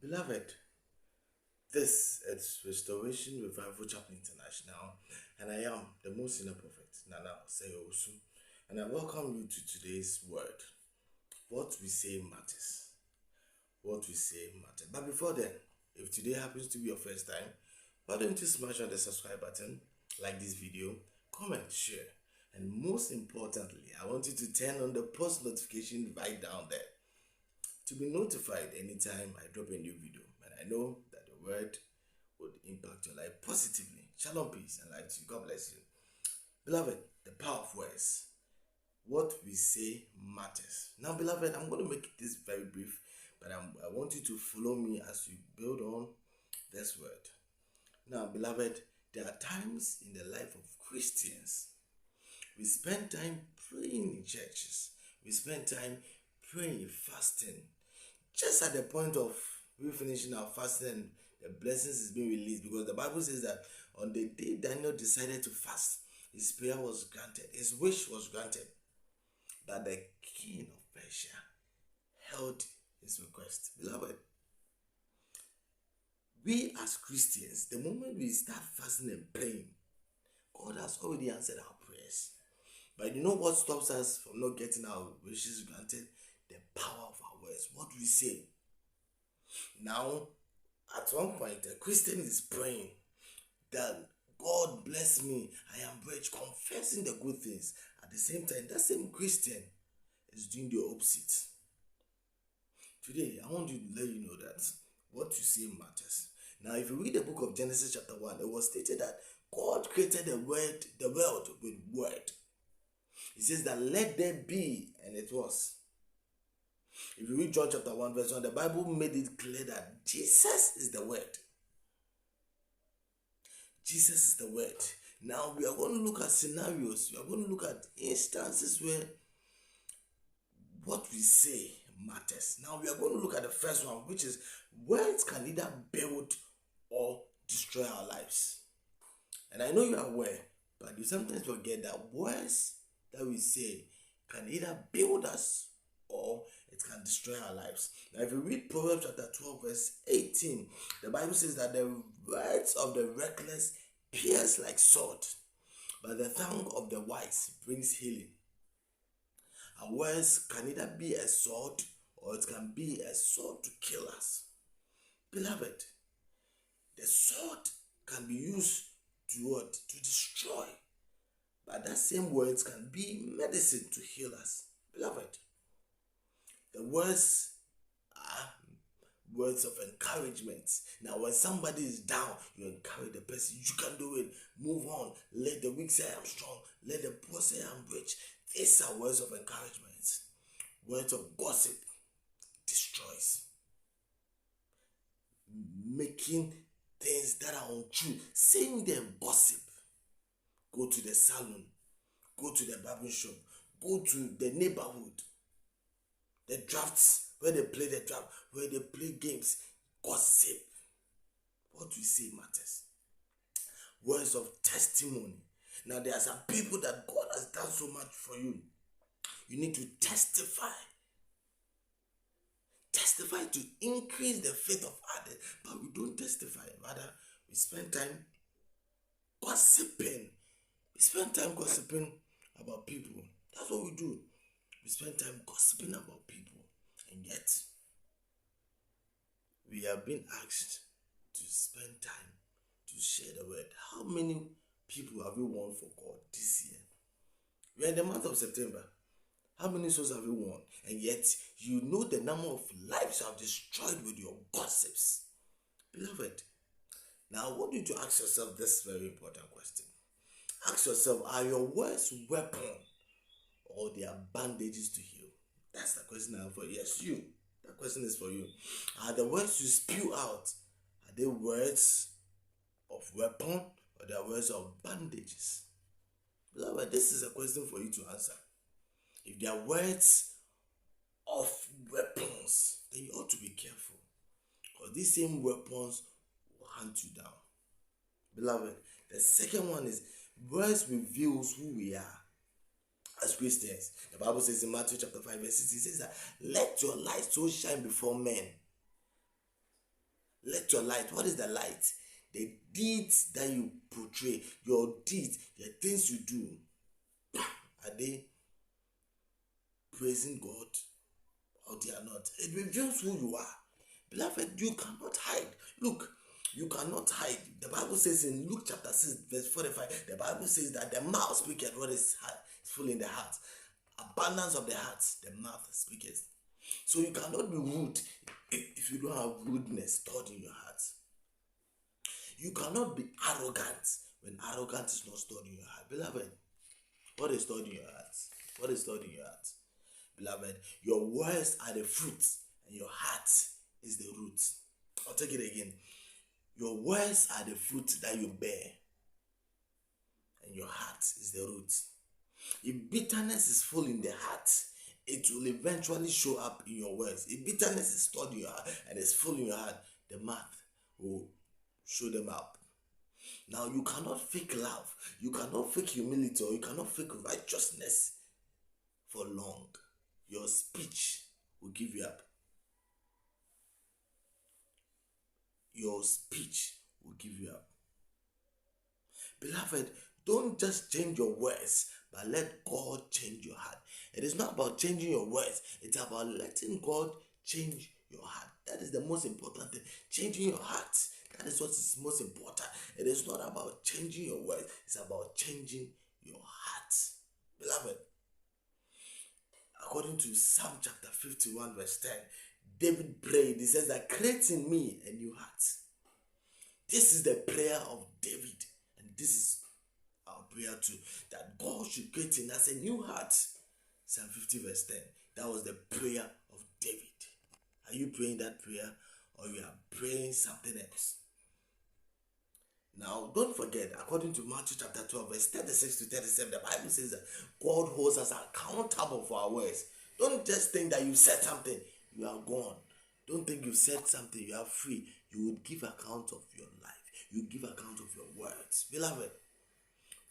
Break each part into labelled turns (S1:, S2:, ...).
S1: Beloved, this is Restoration Revival Chapel International, and I am the most senior prophet, Nana Seyosu, and I welcome you to today's word. What we say matters. What we say matters. But before then, if today happens to be your first time, why don't you smash on the subscribe button, like this video, comment, share, and most importantly, I want you to turn on the post notification right down there to be notified anytime I drop a new video. And I know that the word would impact your life positively. Shalom, peace, and light to you. God bless you. Beloved, the power of words. What we say matters. Now, beloved, I'm going to make this very brief, but I want you to follow me as we build on this word. Now, beloved, there are times in the life of Christians we spend time praying in churches. We spend time praying, fasting. Just at the point of we finishing our fasting, the blessings is being released, because the Bible says that on the day Daniel decided to fast, his prayer was granted, his wish was granted. But the king of Persia held his request. Beloved, we as Christians, the moment we start fasting and praying, God has already answered our prayers. But you know what stops us from not getting our wishes granted? The power of our words. What we say. Now, at one point, a Christian is praying that God bless me, I am rich, confessing the good things. At the same time, that same Christian is doing the opposite. Today, I want to let you know that what you say matters. Now, if you read the book of Genesis chapter 1, it was stated that God created the world with word. He says that let there be, and it was. If you read John chapter 1 verse 1, the Bible made it clear that Jesus is the word. Jesus is the word. Now we are going to look at scenarios. We are going to look at instances where what we say matters. Now we are going to look at the first one, which is words can either build or destroy our lives. And I know you are aware, but you sometimes forget that words that we say can either build us or it can destroy our lives. Now, if you read Proverbs chapter 12, verse 18, the Bible says that the words of the reckless pierce like sword, but the tongue of the wise brings healing. Our words can either be a sword or it can be a sword to kill us. Beloved, the sword can be used to what? To destroy. But that same words can be medicine to heal us. Beloved, the words are words of encouragement. Now, when somebody is down, you encourage the person. You can do it. Move on. Let the weak say I am strong. Let the poor say I am rich. These are words of encouragement. Words of gossip destroys. Making things that are untrue. Saying them gossip. Go to the salon. Go to the barber shop. Go to the neighborhood. The drafts, where they play the draft, where they play games, gossip. What we say matters. Words of testimony. Now there are some people that God has done so much for you. You need to testify. Testify to increase the faith of others. But we don't testify. Rather, we spend time gossiping. We spend time gossiping about people. That's what we do. We spend time gossiping about people, and yet we have been asked to spend share the word. How many people have you won for God this year? We are in the month of September. How many souls have you won? And yet, you know the number of lives you have destroyed with your gossips. Beloved, now I want you to ask yourself this very important question. Ask yourself, are your words weapon or they are bandages to heal? That's the question I have for you. Yes, you. That question is for you. Are the words you spew out, are they words of weapon or they are words of bandages? Beloved, this is a question for you to answer. If they are words of weapons, then you ought to be careful. Because these same weapons will hunt you down. Beloved, the second one is words reveals who we are as Christians. The Bible says in Matthew chapter 5 verse 6, it says that let your light so shine before men. Let your light, what is the light? The deeds that you portray, your deeds, the things you do, are they praising God or they are not? It reveals who you are. Beloved, you cannot hide. Look, you cannot hide. The Bible says in Luke chapter 6 verse 45, the Bible says that the mouth speaketh what is full in the heart. Abundance of the heart, the mouth speaketh. So you cannot be rude if you don't have rudeness stored in your heart. You cannot be arrogant when arrogance is not stored in your heart. Beloved, what is stored in your heart? What is stored in your heart? Beloved, your words are the fruit and your heart is the root. I'll take it again. Your words are the fruit that you bear and your heart is the root. If bitterness is full in the heart, it will eventually show up in your words. If bitterness is stored in your heart and is full in your heart, the mouth will show them up. Now, you cannot fake love, you cannot fake humility, or you cannot fake righteousness for long. Your speech will give you up. Your speech will give you up. Beloved, don't just change your words, but let God change your heart. It is not about changing your words, it's about letting God change your heart. That is the most important thing. Changing your heart. That is what is most important. It is not about changing your words, it's about changing your heart. Beloved, according to Psalm chapter 51 verse 10, David prayed. He says that create in me a new heart. This is the prayer of David, and this is our prayer too, that God should create in us a new heart. Psalm 50 verse 10. That was the prayer of David. Are you praying that prayer, or you are praying something else? Now, don't forget, according to Matthew chapter 12 verse 36 to 37, the Bible says that God holds us accountable for our words. Don't just think that you said something, you are gone. Don't think you said something, you are free. You would give account of your life. You give account of your words. Beloved,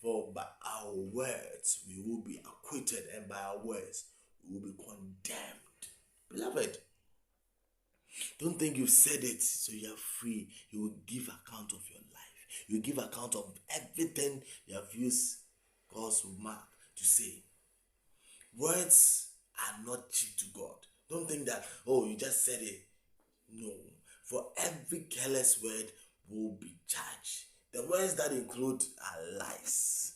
S1: for by our words we will be acquitted, and by our words we will be condemned. Beloved, don't think you've said it so you are free. You will give account of your life. You give account of everything you have used God's mouth to say. Words are not cheap to God. Don't think that, oh, you just said it. No. For every careless word will be judged. The words that include are lies.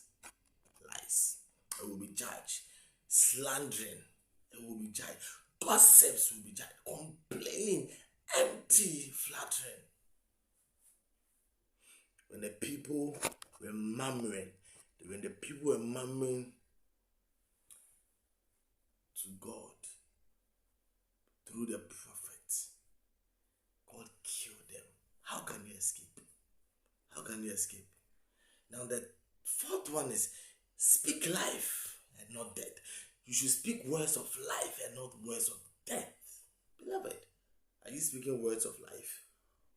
S1: Lies. It will be judged. Slandering. It will be judged. Gossips will be judged. Complaining. Empty flattering. When the people were murmuring to God through the prophets, God killed them. How can you escape? How can you escape? Now the fourth one is speak life and not death. You should speak words of life and not words of death. Beloved, are you speaking words of life,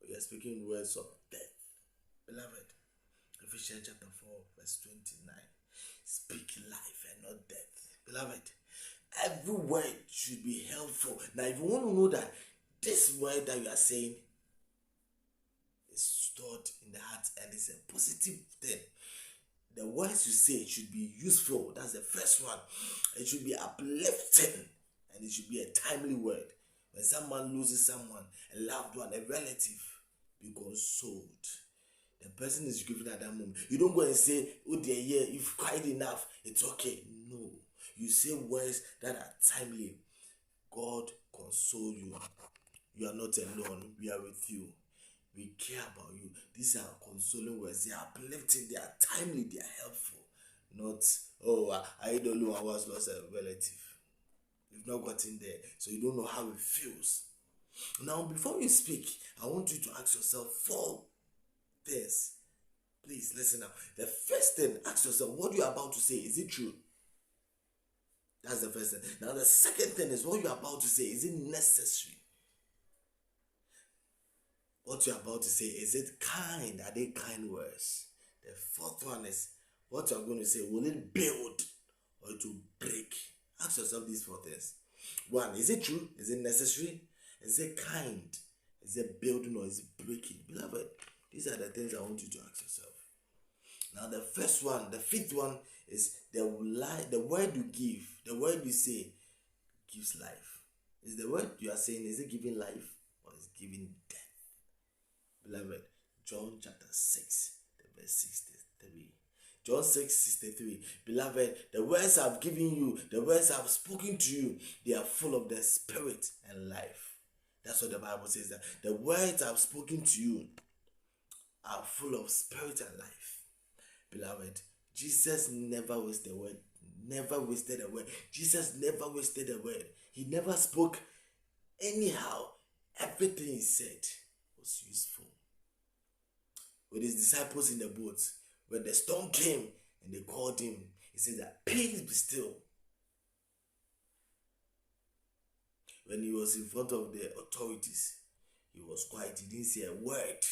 S1: or you are speaking words of death? Beloved, Ephesians chapter 4 verse 29. Speak life and not death. Beloved, every word should be helpful. Now, if you want to know that this word that you are saying is stored in the heart and it's a positive thing, the words you say should be useful. That's the first one. It should be uplifting, and it should be a timely word. When someone loses someone, a loved one, a relative, be consoled. the person is grieving at that moment. You don't go and say, oh dear, yeah, you've cried enough, it's okay. No. You say words that are timely. God console you. You are not alone. We are with you. We care about you. These are consoling words. They are uplifting. They are timely. They are helpful. Not, oh, I don't know, I was lost a relative. You've not gotten there, so you don't know how it feels. Now, before you speak, I want you to ask yourself 4 things. Please listen now. The first thing, ask yourself, what you are about to say, is it true? That's the first thing. Now, the second thing is, what you are about to say, is it necessary? What you are about to say, is it kind? Are they kind words? The fourth one is, what you are going to say, will it build or it will break? Ask yourself these 4 things. 1, is it true? Is it necessary? Is it kind? Is it building or is it breaking? Beloved, these are the things I want you to ask yourself. Now, the first one, the 5th one is the word you give, the word you say gives life. Is the word you are saying, is it giving life or is it giving death? Beloved, John chapter 6, the verse 63. John 6:63. Beloved, the words I've given you, the words I've spoken to you, they are full of the spirit and life. That's what the Bible says, that the words I've spoken to you are full of spirit and life. Beloved, Jesus never wasted a word. Never wasted a word. Jesus never wasted a word. He never spoke anyhow. Everything he said was useful. With his disciples in the boat, when the storm came and they called him, he said that, peace be still. When he was in front of the authorities, he was quiet. He didn't say a word.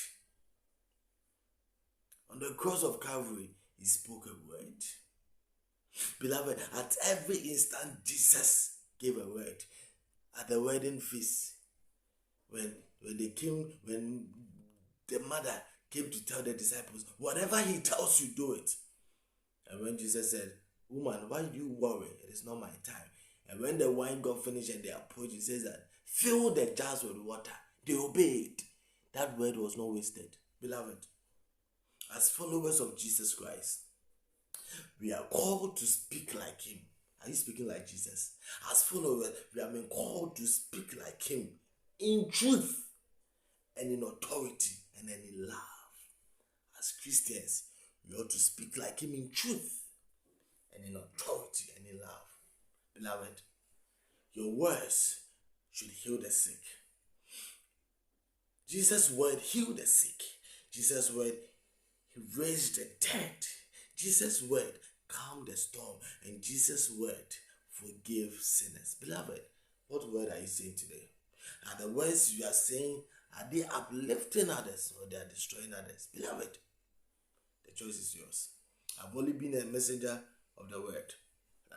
S1: On the cross of Calvary, he spoke a word. Beloved, at every instant, Jesus gave a word. At the wedding feast, when the mother came to tell the disciples, whatever he tells you, do it. And when Jesus said, woman, why do you worry? It is not my time. And when the wine got finished and they approached, he says that, fill the jars with water. They obeyed. That word was not wasted. Beloved, as followers of Jesus Christ, we are called to speak like him. Are you speaking like Jesus? As followers, we have been called to speak like him in truth and in authority and in love. As Christians, we ought to speak like him in truth and in authority and in love. Beloved, your words should heal the sick. Jesus' word healed the sick. Jesus' word, he raised the dead. Jesus' word calmed the storm. And Jesus' word forgave sinners. Beloved, what word are you saying today? Are the words you are saying, are they uplifting others or they are destroying others? Beloved, the choice is yours. I've only been a messenger of the word.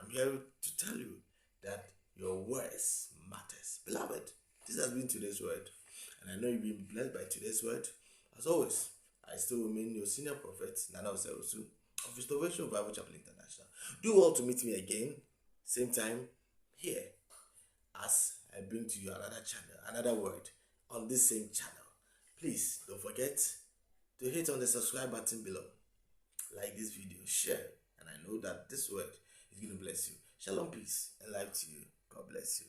S1: I'm here to tell you that your words matters. Beloved, this has been today's word. And I know you've been blessed by today's word. As always, I still remain your senior prophet, Nana Oserosu, of Restoration Bible Chapel International. Do well to meet me again, same time, here, as I bring to you another channel, another word, on this same channel. Please, don't forget to hit on the subscribe button below. Like this video, share, and I know that this word is going to bless you. Shalom, peace, and life to you. God bless you.